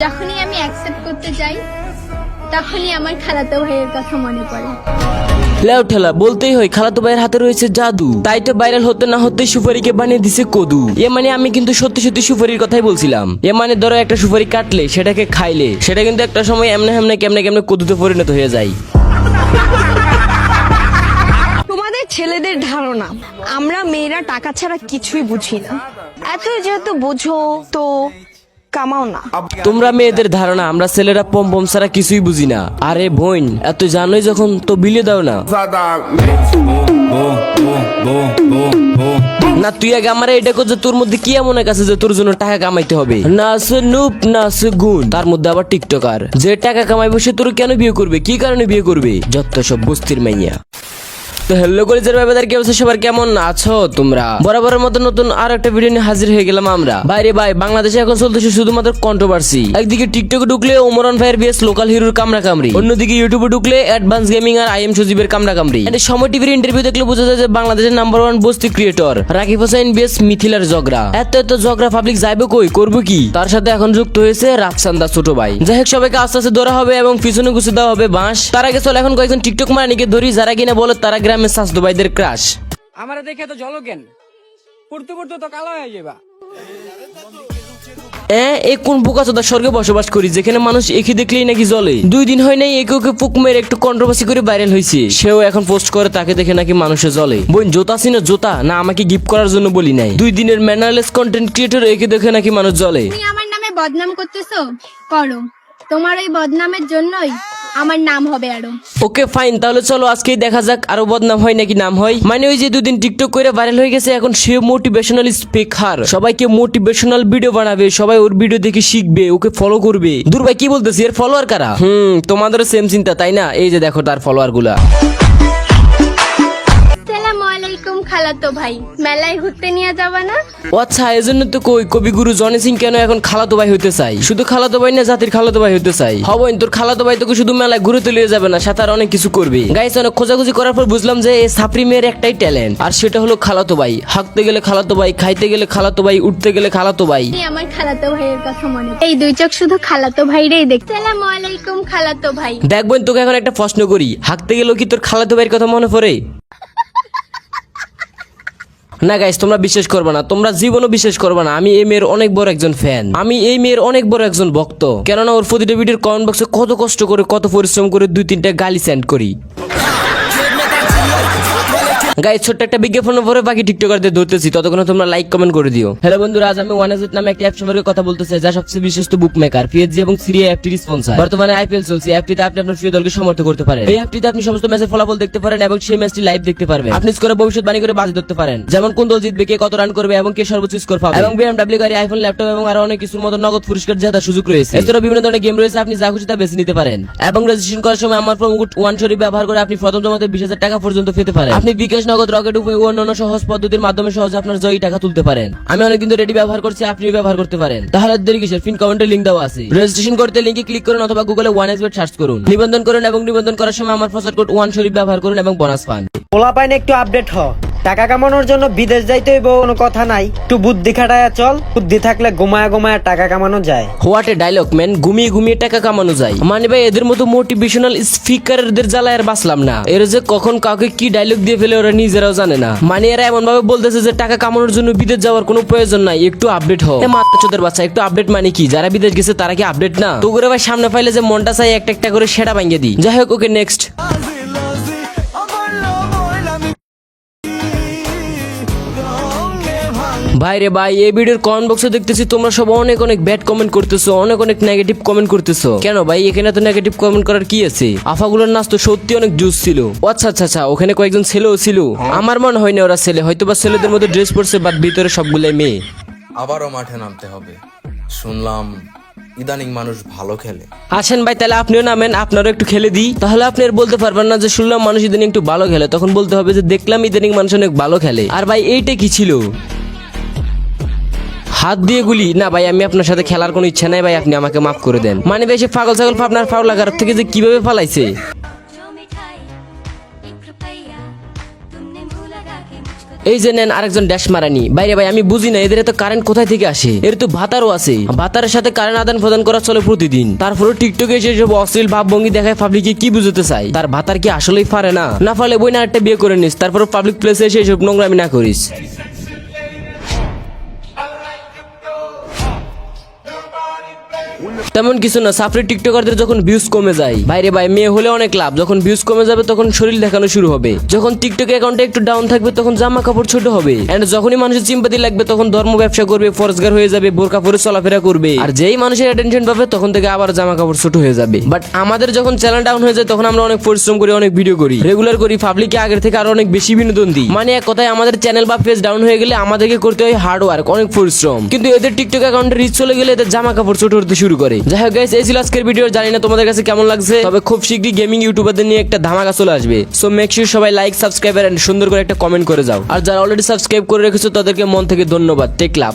যখনই আমি অ্যাকসেপ্ট করতে যাই তখনই আমার খালাতো ভাইয়ের কথা মনে পড়ে। লেও ঠেলা বলতেই হয়, খালাতো ভাইয়ের হাতে রয়েছে জাদু, তাই তো ভাইরাল হতে না হতে সুপারিকে বানিয়ে দিছে কদু। এ মানে আমি কিন্তু সত্যি সত্যি সুপারির কথাই বলছিলাম। এ মানে ধরো একটা সুপারি কাটলে সেটাকে খাইলে সেটা কিন্তু একটা সময় এমনি এমনি কেমনে কেমনে কদুতে পরিণত হয়ে যায়। তোমাদের ছেলেদের ধারণা আমরা মেয়েরা টাকা ছাড়া কিছুই বুঝি না। এত যেহেতু বুঝো তো কামাও না। তোমরা মেয়েদের ধারণা আমরা ছেলেরা পম পম ছাড়া কিছুই বুঝি না। আরে বোন, এত জানোই যখন তো বিলে দাও না। না তুই আগে আমার এটা কর যে তোর মধ্যে কি এমন এক আছে যে তোর জন্য টাকা কামাইতে হবে। না আছে নুপ না আছে গুণ, তার মধ্যে আবার টিকটকার। যে টাকা কামাইবো সে তোর কেন বিয়ে করবে, কি কারণে বিয়ে করবে? যত সব বস্তির মাইয়া। তো হ্যালো কলেজের ব্যাপারে কি অবস্থা সবার, কেমন আছো তোমরা? বরাবরের মতো নতুন আর একটা ভিডিও নিয়ে হাজির হয়ে গেলাম আমরা। বাইরে ভাই বাংলাদেশে এখন চলতেছে শুধুমাত্র কন্ট্রোভার্সি। একদিকে টিকটকে ঢুকলে ওমরান ভাইয়ের বিএস লোকাল হিরোর কামড়া কামড়ি, অন্যদিকে ইউটিউবে ঢুকলে অ্যাডভান্স গেমিং আর আইএম সজীবের কামড়া কামড়ি। এন্ড সময় টিভির ইন্টারভিউ দেখলে বোঝা যায় যে বাংলাদেশের নাম্বার 1 বস্তি ক্রিয়েটর রাকিব হোসেন বিএস মিথিলার ঝগড়া। এত এত ঝগড়া পাবলিক যাইবে কই, করবো কি? তার সাথে এখন যুক্ত হয়েছে রাফসান্দা ছোট ভাই। যাই হোক সবাইকে আস্তে আস্তে ধরা হবে এবং পিছনে গুছে দেওয়া হবে বাঁশ। তার আগে চল এখন কয়েকজন টিকটক মারানিকে ধরি যারা কিনা বলে তারা গ্রামের স্বাস্থ্য ভাইদের ক্রাশ। আমারে দেখে তো জল কেন পড়তে পড়তে তো কালো হয়ে যাবা। এই কোন বোকাচোদা স্বর্গে বসবাস করি যেখানে মানুষ একে দেখলেই নাকি জ্বলে। 2 দিন হয় নাই একে ওকে পুক মেরে একটু কন্ট্রোভার্সি করে ভাইরাল হয়েছে, সেও এখন পোস্ট করে তাকে দেখে নাকি মানুষে জ্বলে। বোন জোতা ছিল জোতা না, আমাকে গিফট করার জন্য বলি নাই। 2 দিনের ম্যানারলেস কন্টেন্ট ক্রিয়েটর একে দেখে নাকি মানুষ জ্বলে। তুমি আমার নামে বদনাম করতেছো, করো, তোমার ওই বদনামের জন্যই আমার নাম হবে আরো। ওকে ফাইন, তাহলে চলো আজকেই দেখা যাক আরো বদনাম হয় নাকি নাম হয়। মানে ওই যে 2 দিন টিকটক করে ভাইরাল হয়ে গেছে, এখন সে মোটিভেশনাল স্পিকার, সবাইকে মোটিভেশনাল ভিডিও বানাবে, সবাই ওর ভিডিও দেখে শিখবে, ওকে ফলো করবে। দূর ভাই কি বলতেছি, এর ফলোয়ার কারা? তোমাদেরও সেম চিন্তা তাই না? এই যে দেখো তার ফলোয়ার গুলা। আসসালামু আলাইকুম খালাতো ভাই, মেলায় ঘুরতে নিয়ে যাবা না? ও আচ্ছা, এজন্য তো কই কবিগুরু জনি সিং কেন এখন খালাতো ভাই হইতে চাই। শুধু খালাতো ভাই না, জাতির খালাতো ভাই হইতে চাই। হবই তোর খালাতো ভাই তোকে শুধু মেলায় ঘুরতে লিয়ে যাবে না, সাথে আর অনেক কিছু করবে। গাইস অনেক খোঁজাখুঁজি করার পর বুঝলাম যে এই সাপরি মেয়ের একটাই ট্যালেন্ট, আর সেটা হলো খালাতো ভাই। হাঁকতে গেলে খালাতো ভাই, খাইতে গেলে খালাতো ভাই, উঠতে গেলে খালাতো ভাই। আমার খালাতো ভাইয়ের কথা মনে, এই 2 চোখ শুধু খালাতো ভাইরেই দেখতে। আসসালামু আলাইকুম খালাতো ভাই। দেখবেন তোকে এখন একটা প্রশ্ন করি, হাঁকতে গেলেও কি তোর খালাতো ভাইয়ের কথা মনে পড়ে? না গাইস তোমরা বিশ্বাস করবে না, তোমরা জীবনও বিশ্বাস করবে না, আমি এই মেয়ের অনেক বড় একজন ফ্যান, আমি এই মেয়ের অনেক বড় একজন ভক্ত। কেননা ওর প্রতিটা ভিডিওর কমেন্ট বক্সে কত কষ্ট করে কত পরিশ্রম করে 2-3টা গালি সেন্ড করি। গাইস ছোট্ট একটা বিজ্ঞাপনের পরে বাকি টিকটকারদের ধরতেছি, ততক্ষণ তোমরা লাইক কমেন্ট করে দিও। হ্যালো বন্ধুরা, আজ আমি ওয়ানএজেট নামে একটা অ্যাপ সম্পর্কে কথা বলতে চাই, যা সবচেয়ে বিশ্বস্ত বুকমেকার, পিএসজি এবং সিরিয়া অ্যাপটির স্পন্সর। বর্তমানে আইপিএল চলছে, অ্যাপটিতে আপনি আপনার প্রিয় দলকে সমর্থন করতে পারেন। এই অ্যাপটিতে আপনি সমস্ত ম্যাচের ফলাফল দেখতে পারেন এবং সেই ম্যাচটি লাইভ দেখতে পারবেন। আপনি স্কোরে ভবিষ্যৎবাণী করে বাজি ধরতে পারেন, যেমন কোন দল জিতবে, কে কত রান করবে এবং কে সর্বোচ্চ স্কোর পাবে। এবং বিএমডব্লিউ গাড়ি, আইফোন, ল্যাপটপ এবং আরো অনেক কিছুর মতো নগদ পুরস্কার জেতার সুযোগ রয়েছে। এছাড়াও বিভিন্ন ধরনের গেম রয়েছে, আপনি যা খুশি তা বেছে নিতে পারেন। এবং রেজিস্ট্রেশন করার সময় আমার প্রোমো কোড ওয়ানশরী ব্যবহার করে আপনি প্রথম জমাতে 20,000 টাকা পর্যন্ত পেতে পারেন। আপনি বিকাশ, নগদ, রকেট উপায় ও অন্যান্য সহজ পদ্ধতির মাধ্যমে সহজে আপনার জয়ী টাকা তুলতে পারেন। আমি অনেক কিন্তু রেডি ব্যবহার করছি, আপনিও ব্যবহার করতে পারেন। তাহলে দেরি কিসের? পিন কমেন্টে লিংক দেওয়া আছে, রেজিস্ট্রেশন করতে লিংকে ক্লিক করুন অথবা গুগলে ওয়ানএজবেট সার্চ করুন, নিবন্ধন করুন এবং নিবন্ধন করার সময় আমার প্রচার কোড ওয়ানশরী ব্যবহার করুন এবং বোনাস পান। পোলা পাইন একটু আপডেট হ, টাকা কামানোর জন্য বিদেশ যাইতে হইব কোনো কথা নাই, একটু বুদ্ধি খাটায়া চল, বুদ্ধি থাকলে ঘুমায়া ঘুমায়া টাকা কামানো যায়। হোয়াট এ ডায়লগ ম্যান, ঘুমিয়ে ঘুমিয়ে টাকা কামানো যায় মানে? ভাই এদের মতো মোটিভেশনাল স্পিকারদের জ্বালায় আর বাঁচলাম না। এরা যে কখন কাউকে কি ডায়লগ দিয়ে ফেলে ওরা নিজেরাও জানে না। মানে এরা এমন ভাবে বলতেছে যে টাকা কামানোর জন্য বিদেশ যাওয়ার কোনো প্রয়োজন নাই, একটু আপডেট হও। মাত্র বাচ্চা, একটু আপডেট মানে কি? যারা বিদেশ গেছে তারা কি আপডেট না? তো করে ভাই সামনে পাইলে যে মনটা চাই একটা একটা করে সেটা ভাঙিয়ে দিই। যাই হোক, ওকে নেক্সট। ভাই রে ভাই, এই ভিডিওর কমেন্ট বক্সে দেখতেছি তোমরা সব অনেক অনেক ব্যাড কমেন্ট করতেছো, অনেক অনেক নেগেটিভ কমেন্ট করতেছো। কেন ভাই, এখানে তো নেগেটিভ কমেন্ট করার কি আছে? আফাগুলোর নাচ তো সত্যি অনেক জুস ছিল। আচ্ছা আচ্ছা আচ্ছা, ওখানে কয়েকজন ছেলেও ছিল, আমার মনে হয় না ওরা ছেলে, হয়তো বা ছেলেদের মধ্যে ড্রেস পরছে, বাট ভিতরে সবগুলাই মেয়ে। আবারও মাঠে নামতে হবে, শুনলাম ইদানিং মানুষ ভালো খেলে। আসেন ভাই তাহলে আপনিও নামেন, আপনারও একটু খেলে দিই। তাহলে আপনি আর বলতে পারবেন না যে শুনলাম মানুষ ইদানিং একটু ভালো খেলে, তখন বলতে হবে যে দেখলাম ইদানিং মানুষ অনেক ভালো খেলে। আর ভাই এইটা কি ছিল? হাত দিয়ে গুলি? না ভাই, আমি আপনার সাথে খেলার কোনো ইচ্ছা নাই ভাই, আপনি আমাকে মাফ করে দেন। মানে বেশি পাগল ছাগল আপনার ফাউল লাগার থেকে যে কিভাবে ফালাইছে। এই যে নেন আরেকজন ড্যাশ মারানি। বাইরে ভাই আমি বুঝি না এদের এত কারেন্ট কোথায় থেকে আসে, এর তো ভাতারও আছে, ভাতারের সাথে কারেন্ট আদান প্রদান করা চলে প্রতিদিন, তারপরে টিকটকে এসে সব অশ্লীল ভাবভঙ্গি দেখায় পাবলিককে কি বুঝতে চাই, তার ভাতার কি আসলেই পারে না, না পারলে বই না একটা বিয়ে করে নিস, তারপর পাবলিক প্লেসে এসে এসব নোংরামি না করিস। তেমন কিছু না, সাফরি টিকটকারদের যখন ভিউজ কমে যায়, বাইরে ভাই মেয়ে হলে অনেক লাভ, যখন ভিউজ কমে যাবে তখন শরীর দেখানো শুরু হবে, যখন টিকটক অ্যাকাউন্টে একটু ডাউন থাকবে তখন জামা কাপড় ছোট হবে, এন্ড যখনই মানুষের চিম্পাতি লাগবে তখন ধর্ম ব্যবসা করবে, ফরজগার হয়ে যাবে, বোরকা পরে চলাফেরা করবে, আর যেই মানুষের অ্যাটেনশন পাবে তখন থেকে আবার জামা কাপড় ছোট হয়ে যাবে। বাট আমাদের যখন চ্যানেল ডাউন হয়ে যায় তখন আমরা অনেক পরিশ্রম করি, অনেক ভিডিও করি, রেগুলার করি, পাবলিককে আগের থেকে আরো অনেক বেশি বিনোদন দিই, মানে এক কথায় আমাদের চ্যানেল বা পেজ ডাউন হয়ে গেলে আমাদেরকে করতে হয় হার্ড ওয়ার্ক, অনেক পরিশ্রম, কিন্তু এদের টিকটক অ্যাকাউন্টে রিচ চলে গেলে এদের জামা কাপড় ছোট হতে শুরু করে। যাই হোক গাইস, এই ছিল আজকের ভিডিও, জানি না তোমাদের কাছে কেমন লাগছে, তবে খুব শীঘ্রই গেমিং ইউটিউবারদের নিয়ে একটা ধামাকা চলে আসবে। সো মেক শিওর সবাই লাইক, সাবস্ক্রাইব এন্ড সুন্দর করে একটা কমেন্ট করে যাও, আর যারা অলরেডি সাবস্ক্রাইব করে রেখেছো তাদেরকে মন থেকে ধন্যবাদ। টেক লাভ।